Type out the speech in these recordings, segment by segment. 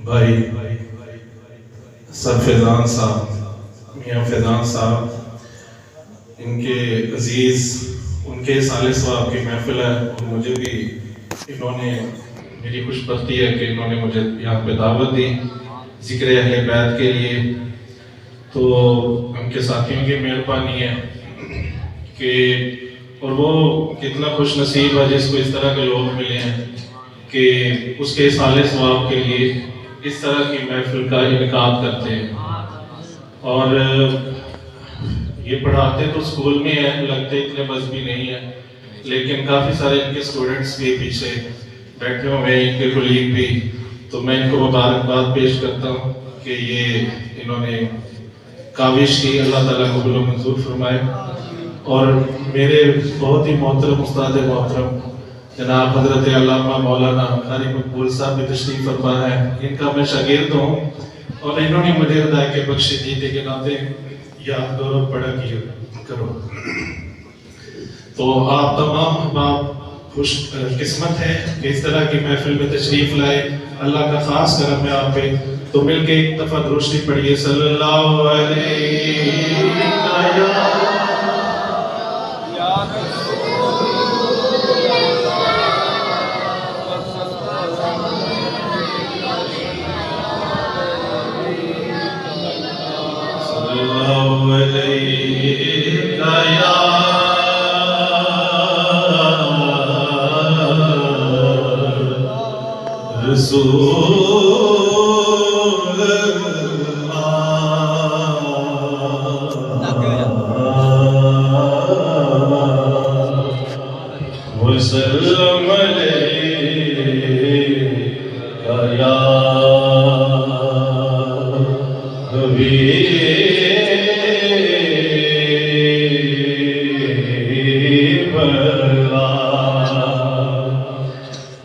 भाई सर फैज़ान साहब, मियाँ फैज़ान साहब, इनके अजीज़, उनके साले सवाब की महफिल है और मुझे भी इन्होंने, मेरी खुशबख्ती है कि इन्होंने मुझे यहाँ पे दावत दी ज़िक्र अहले बैत के लिए। तो उनके साथियों की मेहरबानी है कि, और वो कितना खुश नसीब है जिसको इस तरह के लोग मिले हैं कि उसके साले सवाब के लिए इस तरह की महफिल का इनकाद करते हैं। और ये पढ़ाते तो स्कूल में है, लगते इतने मजहबी नहीं है, लेकिन काफ़ी सारे इनके स्टूडेंट्स भी पीछे बैठे हुए हैं, इनके कोलीग भी। तो मैं इनको मुबारकबाद पेश करता हूँ कि ये इन्होंने काविश की, अल्लाह ताला कबूल व मंजूर फरमाए। और मेरे बहुत ही मोहतरम उस्ताद मोहतरम जनाब हजरत अल्लामा मौलाना कारी मकबूल साहब भी तशरीफ फरमा है, इनका मैं शागिर्द हूँ और इन्होंने मुझे हिदायत बख्शी दी के नाते याद गौरव पढ़ा करो। तो आप तमाम अहबाब खुश किस्मत है कि इस तरह की महफिल में तशरीफ लाए, अल्लाह का खास करम है आप पे। तो मिलके एक दफा दुरूद पढ़िए सल्लल्लाहु अलैहि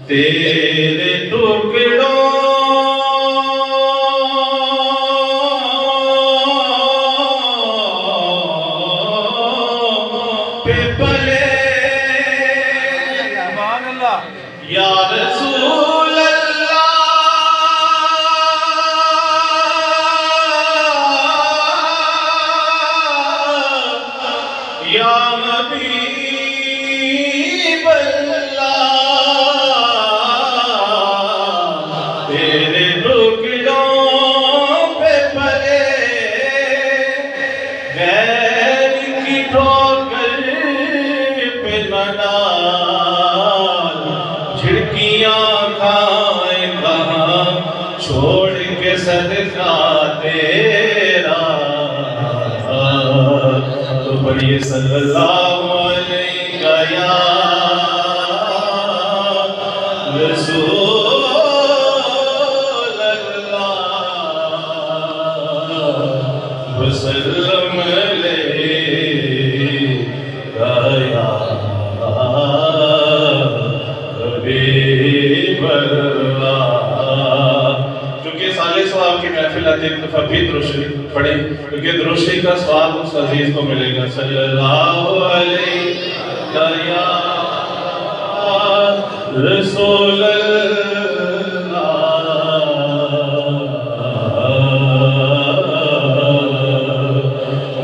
तेरे टुकड़ों पे पले या रसूल अल्लाह, या हबीब अल्लाह, तेरे टुकड़ों पे पले गैर की ठोकर पे न डाल, झिड़कियां खाए कहाँ छोड़ के सदका तेरा। तो पढ़िए सल्लल्लाहु अलैहि या रसूल अल्लाह वसल्लम अलैका या हबीब अल्लाह। क्योंकि साले सवाब की महफिल आती है, एक दफा भी दुरूद शरीफ पढ़े, क्योंकि दुरूद शरीफ का स्वाब उस अजीज को मिलेगा। सल्लल्लाहु अलैहि या रसूल अल्लाह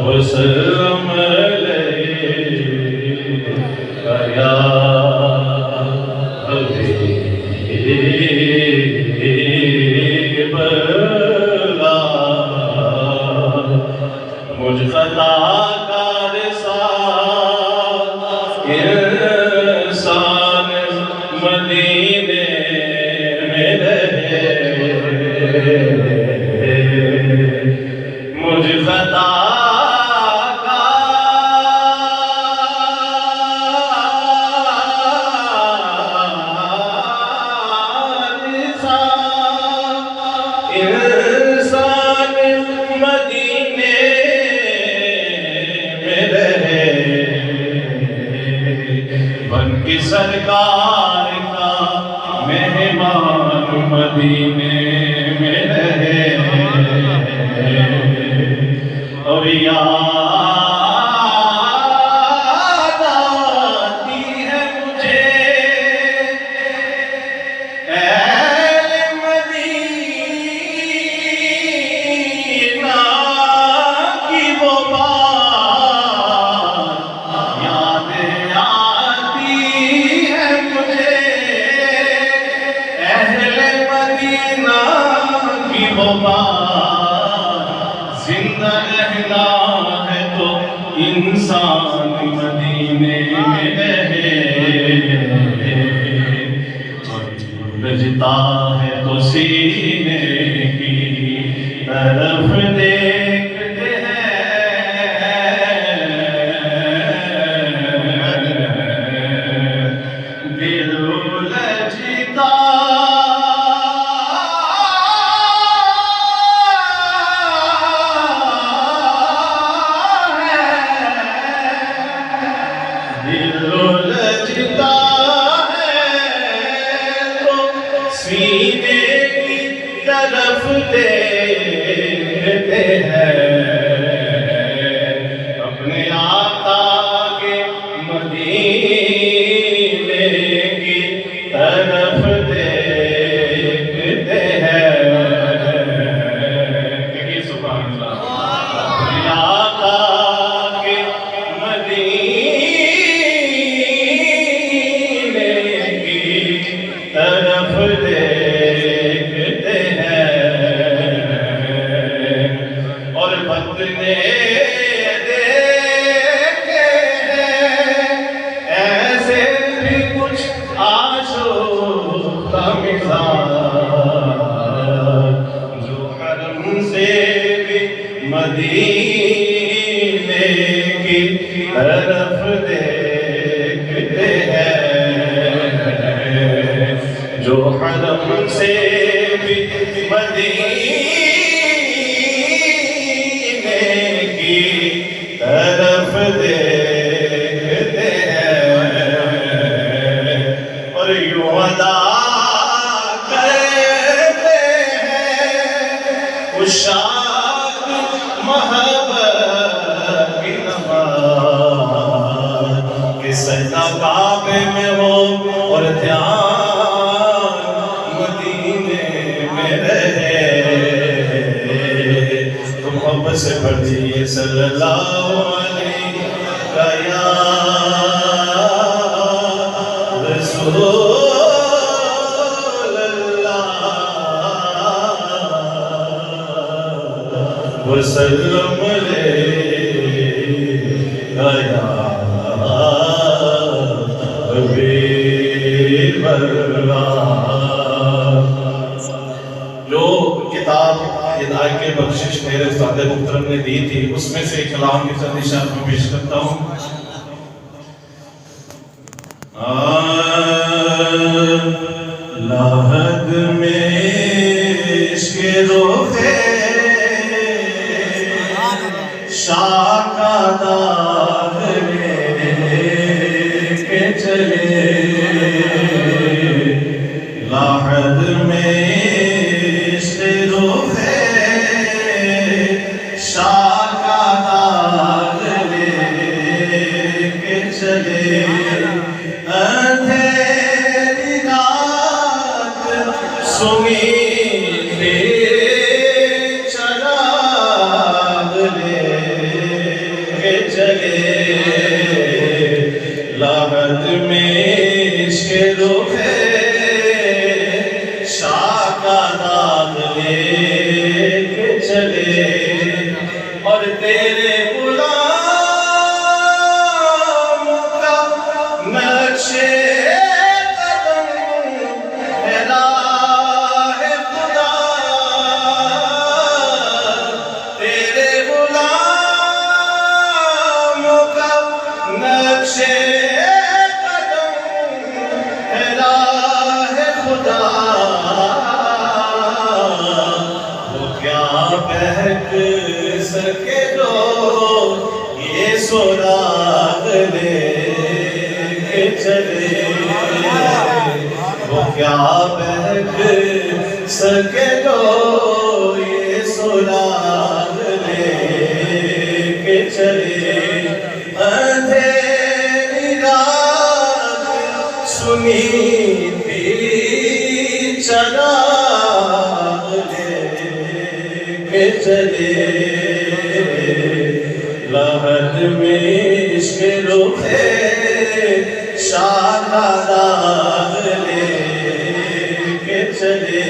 वसल्लम अलैका या हबीब अल्लाह। मुझ खताकार इंसान मदीने में रहे, मुझ इंसान मदीने में रहे, बन की सरकार का मेहमान मदीने में रहे। और याद आती है मुझे ऐ वो बात, जिंदा रहना है तो इंसान मदीने में रहे, रजता है तो सीने की तरफ देखते हैं, दिल लजता सीने की तरफ देखते हैं, अपने आका के मदीने की तरफ देखते हैं। कहिए सुभान अल्लाह। अपने आका के मदीने की तरफ देखते हैं, और बदले देखे हैं ऐसे भी कुछ आशोका मिजाज, जो हरम से भी मदीने की तरफ देखते हैं, जो हरम से भी मदीने की तरफ देखते हैं, और यूं अदा करते हैं उस शाद मोहब्बत की नमाज़, कि सजदा काबे में हो और ध्यान मदीने में रहे। तो मोहब्बत से पढ़िए सल्लल्लाहु अलैहि या रसूल अल्लाह वसल्लम अलैका या हबीब अल्लाह। जो किताब हिदायत के बख्शिश मेरे उस्ताद मुहतरम ने दी थी, उसमें से कलाम के चंद इशारे में पेश करता हूँ। लाहद में इश्क़ रोज़े शाका दाग लेके चले, लाहद में इश्क़ रोज़े शाका दाग लेके चले, अंधेरी रात सुनी चराग लेके चले, लाहद में इश्क़ रोज़े शाका दाग लेके चले, और तेरे गुलाम का नक्शे कदम है राह खुदा, तेरे गुलाम का नक्शे कदम है राह खुदा, वो क्या बहक सके जो ये सुराग लेके चले, वो क्या बहक सके जो ये सुराग लेके चले, अंधेरी रात सुनी थी चराग लेके चले, लाहद में इश्क़ रोज़े शाका दाग लेके चले,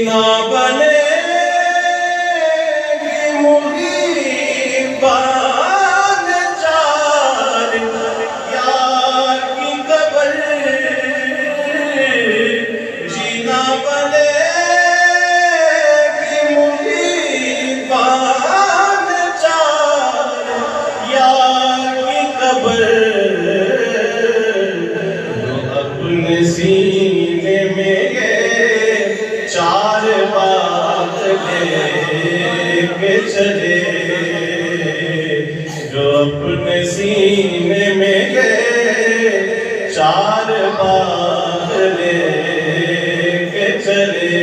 जीना बनेगी मुगीबान चार यार की कब्र जीना बनेगी मुगीबान चार यार की कब्र अपने सीने में चार बात लेके चले जो अपने सीने में चार बात लेके चले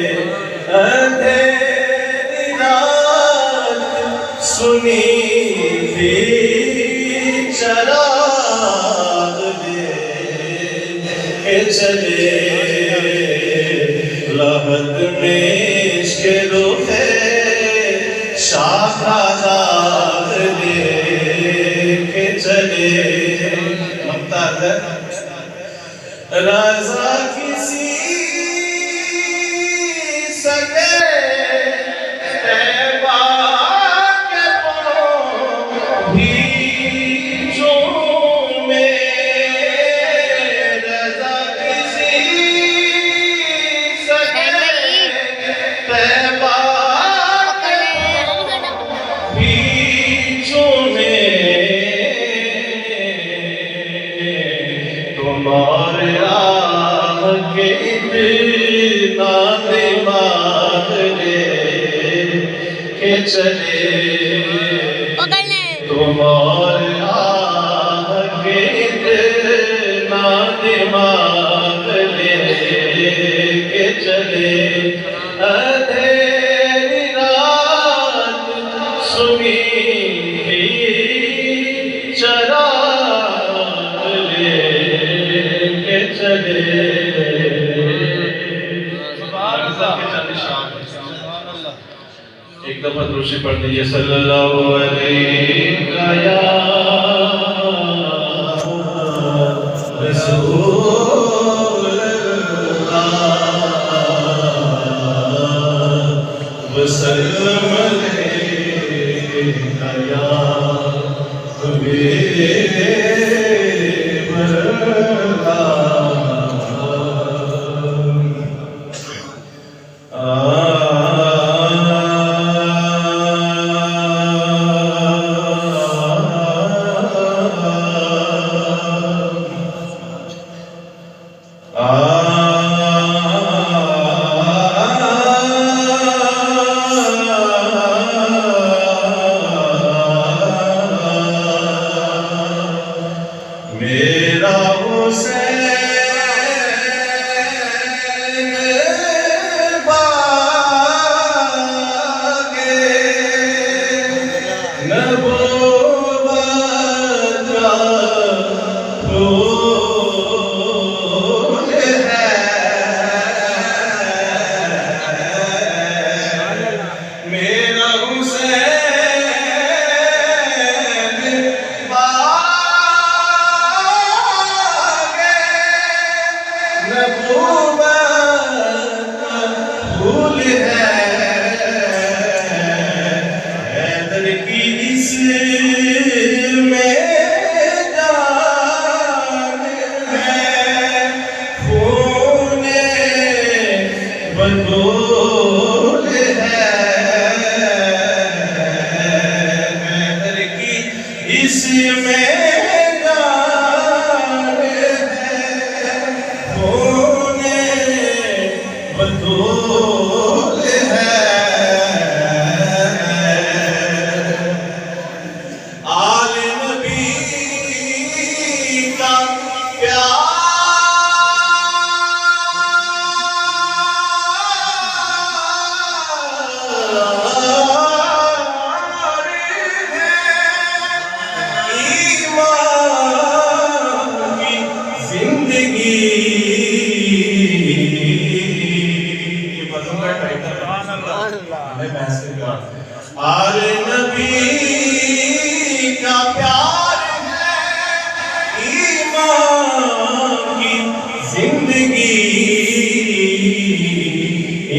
अंधेरी रात सुनी थी चराग लेके चले लहद में इश्क़ रुख़े शाखादार लेके चले रज़ा किसी सगे तैबा के पाँव भी चूमे रज़ा किसी तैबा के बीचों में तुम्हारे आह के इतना दिमाग लेके चले तुम्हारे आह के इतना दिमाग लेके चले अंधेरी रात सुनी चराग लेके चले एक दफा दूसरी पढ़ लीजिए सल्लल्लाहु अलैहि वसल्लम मेरा हुसैन बागे नबूवत का फूल है मेरा हुसैन भूल है हैदर की इसमें जान है खूने बतूल है हैदर की इसमें बतूल है आले नबी का प्यार है ईमान की जिंदगी आले नबी का प्यार है ईमान की जिंदगी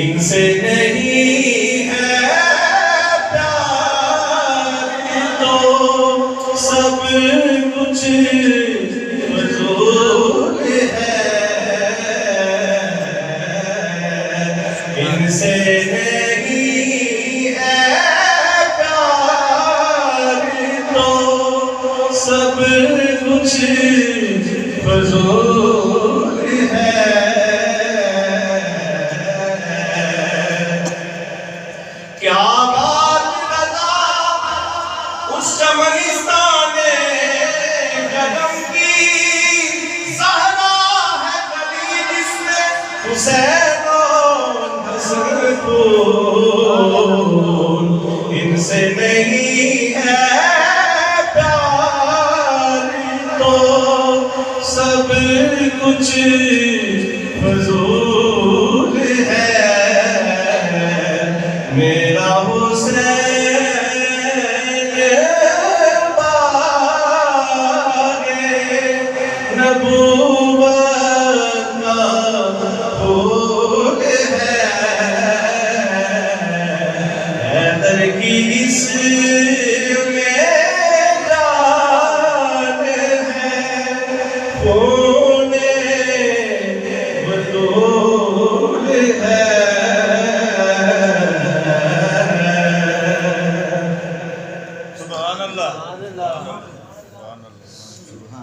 इनसे इनसे नहीं है प्यार तो सब कुछ फजूल है। क्या बात रज़ा उस चमनिस्ताने कदम की, सहरा है कली जिसमें हुसैन और हसन खून। इनसे नहीं है प्यार तो सब कुछ फजूल है। मेरा हुसैन बागे नबूवत का फूल है। हैदर की इसमें जान है, खून बतूल है।